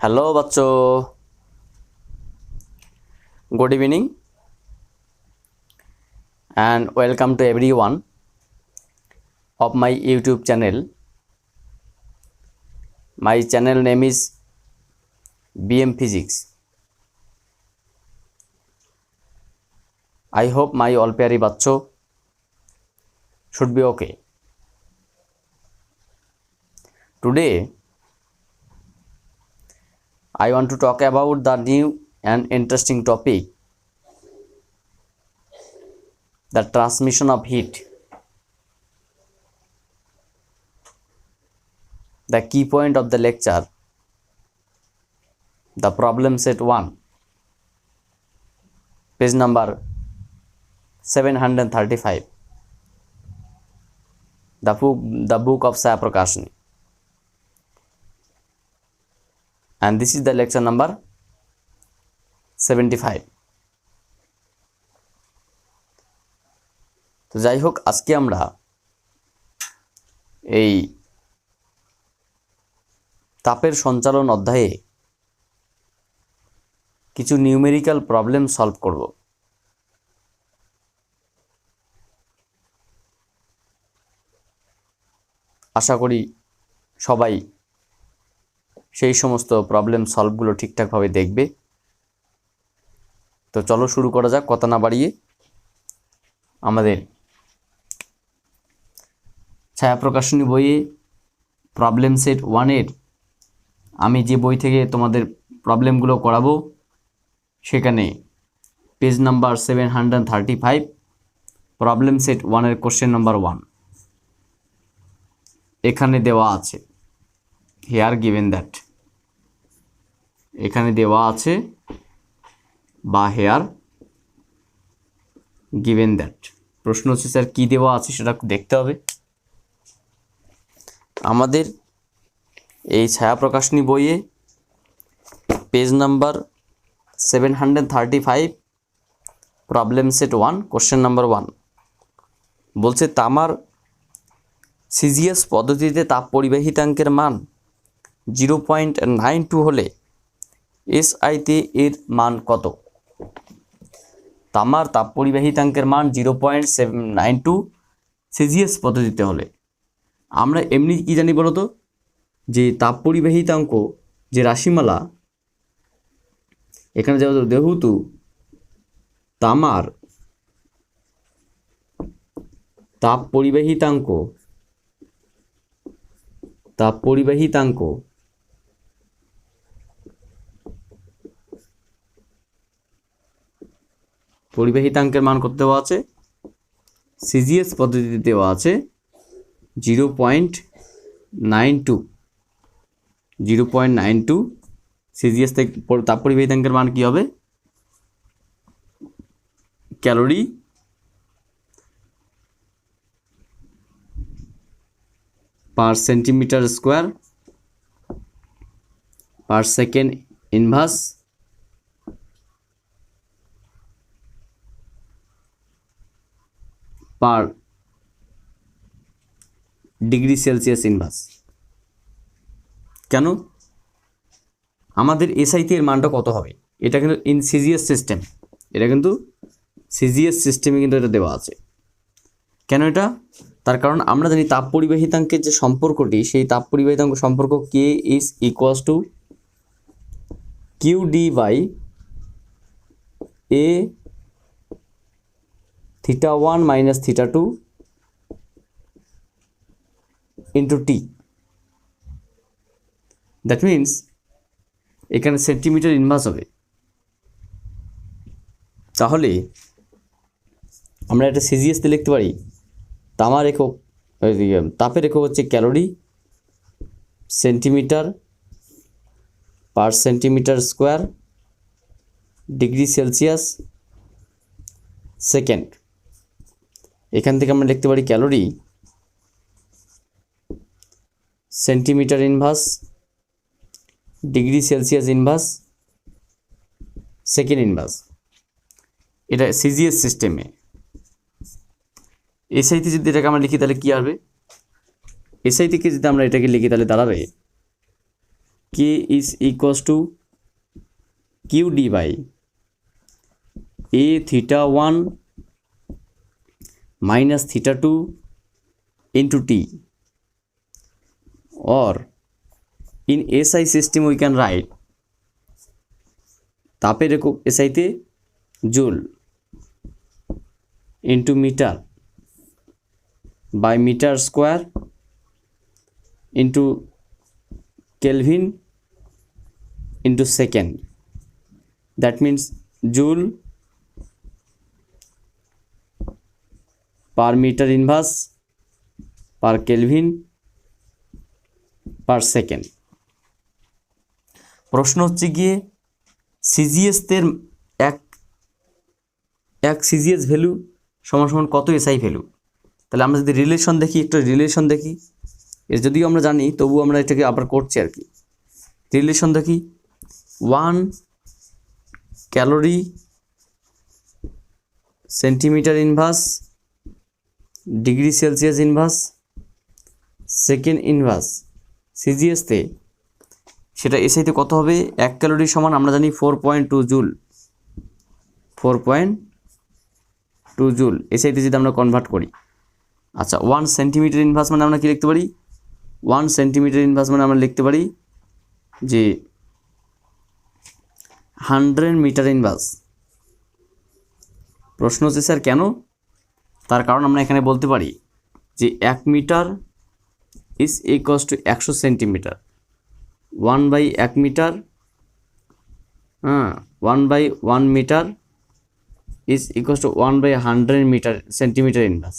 Hello बच्चों, good evening and welcome to everyone of my YouTube channel. My channel name is BM Physics. I hope my all प्यारी बच्चों should be okay. Today I want to talk about the new and interesting topic, the transmission of heat. The key point of the lecture, the problem set 1, page number 735, the book of Saya Prakashani. And this is the lecture number 75. তো যাই হোক, আজকে আমরা এই তাপের সঞ্চালন অধ্যায়ে কিছু নিউমেরিক্যাল প্রবলেম সলভ করব। আশা করি সবাই সেই সমস্ত প্রবলেম সলভগুলো ঠিকঠাকভাবে দেখবে। তো চলো শুরু করা যাক, কথা না বাড়িয়ে। আমাদের ছায়া প্রকাশনী বইয়ে প্রবলেম সেট 1-এর আমি যে বই থেকে তোমাদের প্রবলেমগুলো করাবো সেখানে পেজ নাম্বার 735, প্রবলেম সেট 1-এর কোশ্চেন নাম্বার 1 এখানে দেওয়া আছে। হেয়ার গিভেন দ্যাট, এখানে দেওয়া আছে বা হেয়ার গিভেন দ্যাট। প্রশ্ন হচ্ছে স্যার কি দেওয়া আছে সেটা দেখতে হবে। আমাদের এই ছায়া প্রকাশনী বইয়ে page number 735, problem set 1, question number 1 বলছে তামার সিজিএস পদ্ধতিতে তাপ পরিবাহিতাঙ্কের মান 0.92 হলে এসআইতে এর মান কত? তামার তাপ পরিবাহিতাঙ্কের মান 0.792 সিজিএস পদ্ধতিতে হলে আমরা এমনি কি জানি বলো তো, যে তাপ পরিবাহিতাঙ্ক যে রাশিমালা এখানে যেহেতু তামার তাপ পরিবাহিতাঙ্ক পরিবাহিতাঙ্কের মান কত দেওয়া আছে? সিজিএস পদ্ধতিতে দেওয়া আছে 0.92 সিজিএস থেকে তাপ পরিবাহিতাঙ্কের মান কি হবে? Calorie per centimetre square per second inverse পার ডিগ্রি সেলসিয়াস ইনভার্স। কেন? আমাদের এসআইতে এর মানটা কত হবে? এটা কিন্তু ইন সিজিএস সিস্টেম, এটা কিন্তু সিজিএস সিস্টেমে কিন্তু এটা দেওয়া আছে। কেন এটা? তার কারণ আমরা জানি তাপ পরিবাহিতাঙ্কের যে সম্পর্কটি, সেই তাপ পরিবাহিতাঙ্ক সম্পর্ক K is equals to Q D by A θ1 minus θ2 into T. That means এখানে সেন্টিমিটার ইনভার্স হবে। তাহলে আমরা একটা সিজিএসতে লিখতে পারি তামার একক, তাপের একক হচ্ছে ক্যালোরি সেন্টিমিটার পার centimetre square degree Celsius second. এখান থেকে আমরা লিখতে পারি calorie centimetre inverse degree Celsius inverse second inverse. এটা সিজিএস সিস্টেমে। এসআইতে যদি এটাকে আমরা লিখি তাহলে কী হবে? এসআই থেকে যদি আমরা এটাকে লিখি তাহলে দাঁড়াবে K is equals to Q D by A theta 1 minus theta 2 into t, or in SI system we can write তাপের একক SI তে joule into meter by meter square into Kelvin into second. That means joule per meter inverse per Kelvin per second. প্রশ্ন হচ্ছে গিয়ে CGS এর এক CGS value সমান সমান কত এসআই ভ্যালু। তাহলে আমরা যদি রিলেশন দেখি, একটু রিলেশন দেখি, এর যদিও আমরা জানি তবু আমরা এটাকে আবার করছি আর কি। রিলেশন দেখি, 1 calorie centimetre inverse degree Celsius inverse second inverse সিজিএসতে, সেটা এসআইতে কত হবে? 1 ক্যালোরি সমান আমরা জানি 4.2 জুল, 4.2 জুল এসআইতে যদি আমরা কনভার্ট করি। আচ্ছা, 1 সেন্টিমিটার ইনভার্স মানে আমরা কি লিখতে পারি? 1 সেন্টিমিটার ইনভার্স মানে আমরা লিখতে পারি যে 100 মিটার ইনভার্স। প্রশ্ন হচ্ছে স্যার কেন? তার কারণ আমরা এখানে বলতে পারি যে 1 metre is equals to 100 centimetre, 1/1 metre, 1/1 metre is equals to 1/100 metre centimetre inverse.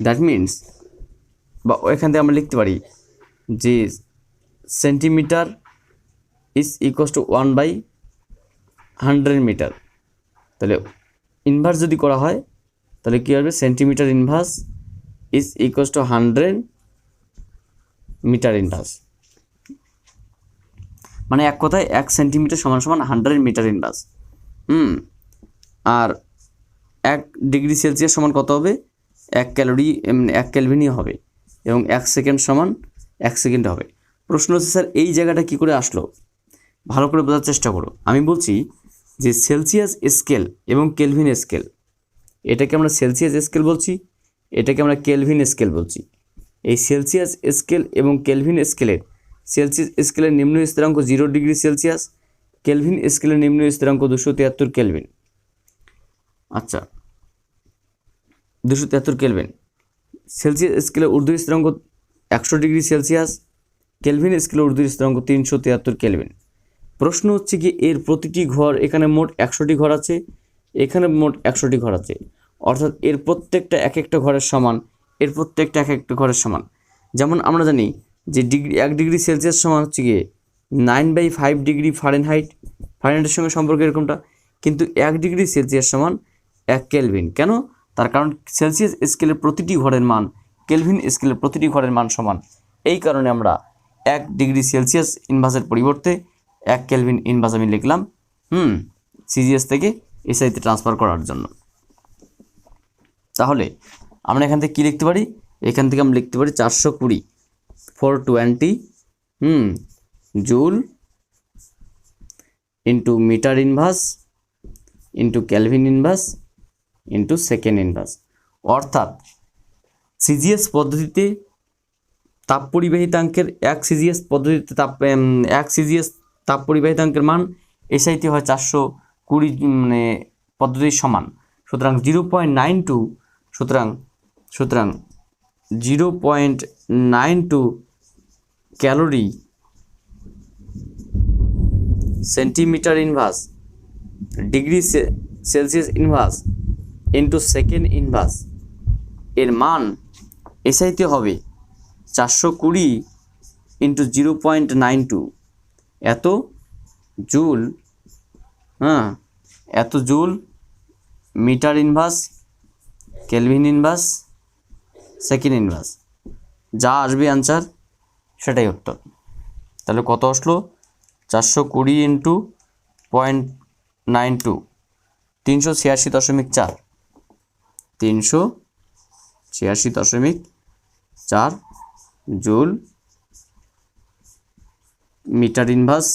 That means, বা এখান থেকে আমরা লিখতে পারি যে centimetre is equals to 1/100 metre. তাহলে ইনভার্স যদি করা হয় তাহলে কী হবে? Centimetre inverse is equals to 100 metre inverse. মানে এক কথায় 1 সেন্টিমিটার সমান সমান 100 মিটার ইনভার্স। আর 1 ডিগ্রি সেলসিয়াস সমান কত হবে? 1 ক্যালোরি 1 কেলভিনই হবে, এবং 1 সেকেন্ড সমান 1 সেকেন্ড হবে। প্রশ্ন হচ্ছে স্যার এই জায়গাটা কি করে আসলো? ভালো করে বোঝার চেষ্টা করো। আমি বলছি যে সেলসিয়াস স্কেল এবং কেলভিন স্কেল, এটাকে আমরা সেলসিয়াস স্কেল বলছি, এটাকে আমরা কেলভিন স্কেল বলছি। এই সেলসিয়াস স্কেল এবং কেলভিন স্কেলের, সেলসিয়াস স্কেলের নিম্ন স্থিরাঙ্ক 0 ডিগ্রি সেলসিয়াস, কেলভিন স্কেলের নিম্ন স্থিরাঙ্ক 273 কেলভিন। আচ্ছা, 273 কেলভিন। সেলসিয়াস স্কেলের ঊর্ধ্ব স্থিরাঙ্ক 100 ডিগ্রি সেলসিয়াস, কেলভিন স্কেলের ঊর্ধ্ব স্থিরাঙ্ক 373 কেলভিন। প্রশ্ন হচ্ছে কি এর প্রতিটি ঘর, এখানে মোট 100টি ঘর আছে, এখানে মোট 100টি ঘর আছে, অর্থাৎ এর প্রত্যেকটা এক একটা ঘরের সমান, এর প্রত্যেকটা এক একটা ঘরের সমান। যেমন আমরা জানি যে 1 ডিগ্রি সেলসিয়াস সমান হচ্ছে গিয়ে 9/5 ডিগ্রি ফারেনহাইট, ফারেনহাইটের সঙ্গে সম্পর্ক এরকমটা, কিন্তু 1 ডিগ্রি সেলসিয়াস সমান 1 কেলভিন। কেন? তার কারণ সেলসিয়াস স্কেলের প্রতিটি ঘরের মান কেলভিন স্কেলের প্রতিটি ঘরের মান সমান। এই কারণে আমরা 1 ডিগ্রি সেলসিয়াস ইনভার্সের পরিবর্তে 1 কেলভিন ইনভার্স আমি লিখলাম সিজিএস থেকে এসআইতে ট্রান্সফার করার জন্য। তাহলে আমরা এখান থেকে কী লিখতে পারি? এখান থেকে আমরা লিখতে পারি 420 420 joule into metre inverse into kelvin inverse into second inverse. অর্থাৎ সিজিএস পদ্ধতিতে তাপ পরিবাহিতাঙ্কের 1 সিজিএস পদ্ধতিতে 1 সিজিএস তাপ পরিবাহিতাঙ্কের মান এসআইতে হয় 420 মানে পদ্ধতির সমান। সুতরাং 0.92, সুতরাং 0.92 calorie centimetre inverse degree Celsius inverse into second inverse, এর মান এসআইতে হবে 420 ইন্টু 0.92 এত জুল, এত joule metre inverse kelvin inverse second inverse. যা আসবে অ্যান্সার সেটাই উত্তর। তাহলে কত আসলো? 420 into 0.92 386.4, 386.4 joule metre inverse,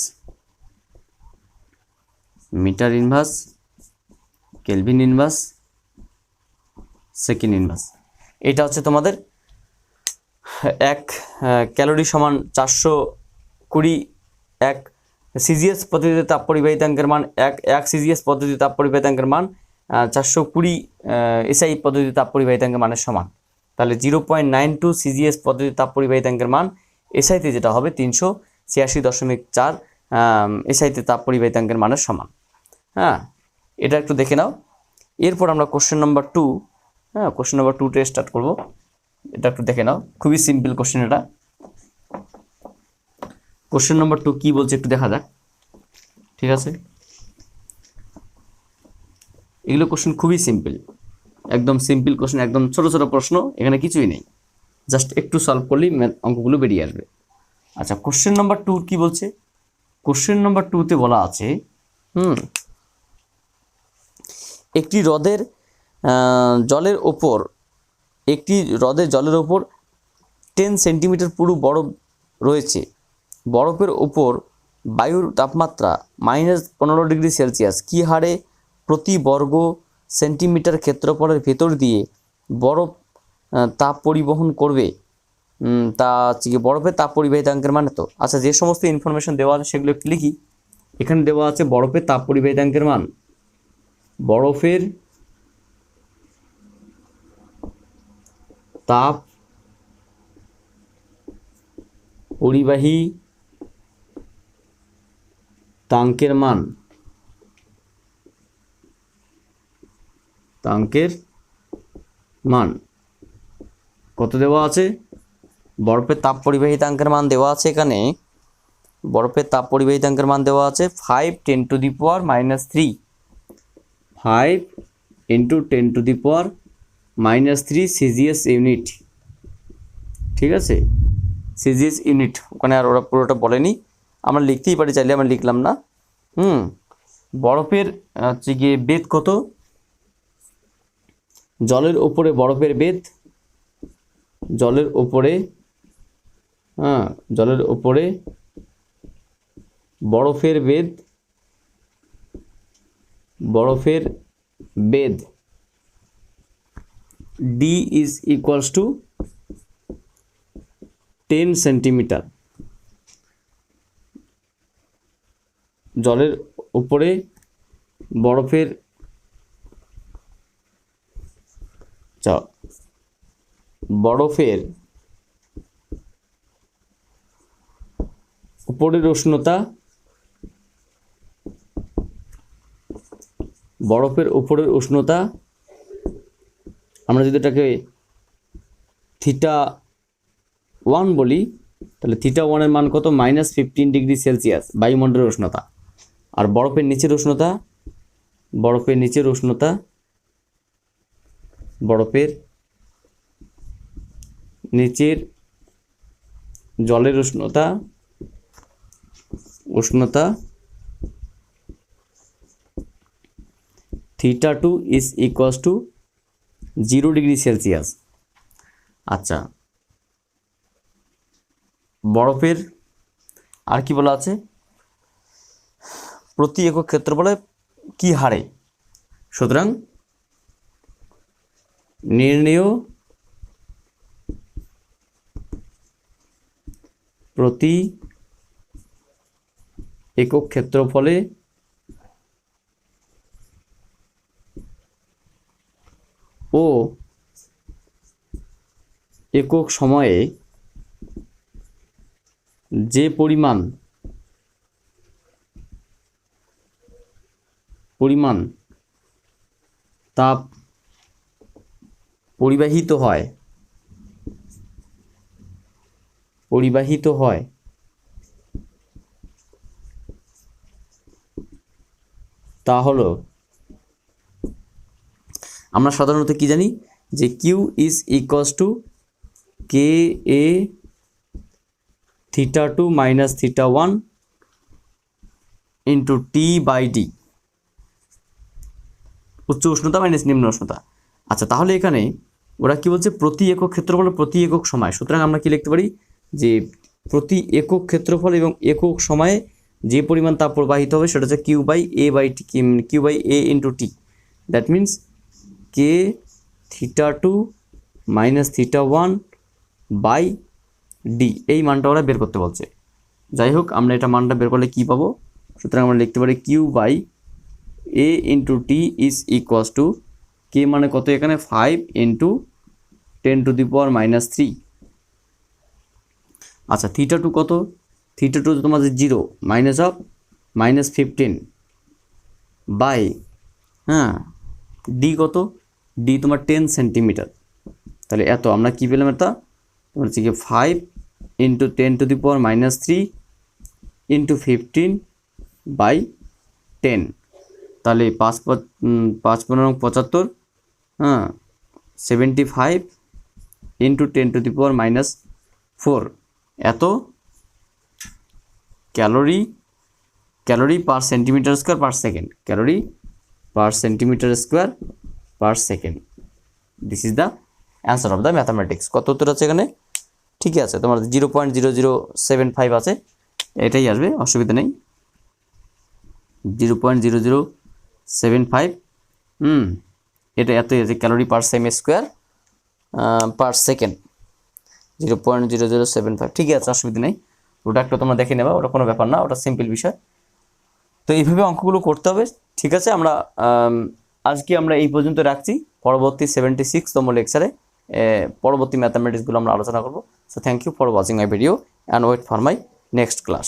kelvin inverse, second inverse. এটা হচ্ছে তোমাদের 1 ক্যালোরি সমান 420, 1 সিজিএস পদ্ধতিতে তাপ পরিবাহিতাঙ্কের মান 1 সিজিএস পদ্ধতিতে তাপ পরিবাহিতাঙ্কের মান 420 এসআই পদ্ধতিতে তাপ পরিবাহিতাঙ্কের মানের সমান। তাহলে 0.92 সিজিএস পদ্ধতিতে তাপ পরিবাহিতাঙ্কের মান এসআইতে যেটা হবে 386.4 এসআইতে তাপ পরিবাহিতাঙ্কের মানের সমান। হ্যাঁ, এটা একটু দেখে নাও। এরপর আমরা কোশ্চেন নাম্বার 2, কোশ্চেন নাম্বার 2 তে স্টার্ট করব। এটা একটু দেখে নাও, খুবই সিম্পল কোশ্চেন এটা। কোশ্চেন নাম্বার 2 কি বলছে একটু দেখা যাক, ঠিক আছে? এগুলো কোশ্চেন খুবই সিম্পল, একদম সিম্পল কোশ্চেন, একদম ছোট ছোট প্রশ্ন, এখানে কিছুই নেই, জাস্ট একটু সলভ করলেই অঙ্কগুলো বেরিয়ে আসবে। আচ্ছা, কোশ্চেন নাম্বার 2 কি বলছে? কোশ্চেন নাম্বার 2 তে বলা আছে একটি হ্রদের জলের ওপর 10 সেন্টিমিটার পুরো বরফ রয়েছে। বরফের ওপর বায়ুর তাপমাত্রা -15 ডিগ্রি সেলসিয়াস কী হারে প্রতি বর্গ সেন্টিমিটার ক্ষেত্রফলের ভেতর দিয়ে বরফ তাপ পরিবহন করবে? তা হচ্ছে কি বরফের তাপ পরিবাহিতাঙ্কের মান তো। আচ্ছা, যে সমস্ত ইনফরমেশন দেওয়া আছে সেগুলো একটু লিখি। এখানে দেওয়া আছে বরফের তাপ পরিবাহিতাঙ্কের মান, বরফের তাপ পরিবাহী তাঙ্কের মান, কত দেওয়া আছে? বরফের তাপ পরিবাহিতাঙ্কের মান দেওয়া আছে এখানে, বরফের তাপ পরিবাহিতাঙ্কের মান দেওয়া আছে 5 × 10⁻³ 5 × 10⁻³ সিজিএস ইউনিট, ঠিক আছে? সিজিএস ইউনিট, ওখানে আর ওরা পুরোটা বলেনি, আমরা লিখতেই পারি চাইলে, আমরা লিখলাম না। বরফের হচ্ছে গিয়ে বেদ কত? জলের ওপরে বরফের বেদ, জলের ওপরে বরফের বেদ D is equals to 10 centimetre. জলের উপরে বরফের উপরের উষ্ণতা, আমরা যদি এটাকে θ1 বলি, তাহলে θ1 এর মান কত? -15 ডিগ্রি সেলসিয়াস বায়ুমণ্ডলের উষ্ণতা। আর বরফের নিচের জলের উষ্ণতা θ2 is equals to 0 degree Celsius. আচ্ছা, বরফের আর কি বলা আছে? প্রতি একক ক্ষেত্রফলে কি হারে? সুতরাং নির্ণেয় প্রতি একক ক্ষেত্রফলে ও একক সময়ে যে পরিমাণ তাপ পরিবাহিত হয় তা হলো, আমরা সাধারণত কি জানি যে Q is equals to KA θ2 - θ1 into T/D, উচ্চ উষ্ণতা মাইনাস নিম্ন উষ্ণতা। আচ্ছা, তাহলে এখানে ওরা কি বলছে? প্রতি একক ক্ষেত্রফল প্রতি একক সময়। সুতরাং আমরা কি লিখতে পারি যে প্রতি একক ক্ষেত্রফল এবং একক সময়ে যে পরিমাণ তাপ প্রবাহিত হবে সেটা হচ্ছে Q by A by T, Q by A into T. That means K theta two minus theta one by D, এই মানটা ওরা বের করতে বলছে। যাই হোক, আমরা এটা মানটা বের করলে কী পাবো? সুতরাং আমরা লিখতে পারি Q by A into T is equals to, K মানে কত এখানে 5 ইন্টু 10⁻³ আচ্ছা, থিটা টু কত? থিটা টু তোমাদের 0 -15 বাই, হ্যাঁ, ডি কত? ডি তোমার 10 সেন্টিমিটার। তাহলে এত আমরা কী পেলাম? এটা তোমার হচ্ছে কি 5 ইন্টু 10⁻³ ইন্টু 15/10। তাহলে 5 5 15 75, হ্যাঁ, 75 ইন্টু 10⁻⁴ এত calorie per centimetre square per second, calorie per centimetre square per second. This is the answer of the mathematics. কত উত্তর আছে এখানে? ঠিকই আছে, তোমার 0.0075 আছে, এটাই আসবে, অসুবিধা নেই। 0.0075, এটা এতই আছে, calorie per square per second, 0.0075। ঠিকই আছে, অসুবিধা নেই। ওটা একটু তোমরা দেখে নেবা, ওটা কোনো ব্যাপার না, ওটা সিম্পল বিষয়। তো এইভাবে অঙ্কগুলো করতে হবে। ঠিক আছে, আমরা আজকে আমরা এই পর্যন্ত রাখছি। পরবর্তী 76তম লেকচারে পরবর্তী ম্যাথামেটিক্সগুলো আমরা আলোচনা করব। So thank you for watching my video and wait for my next class.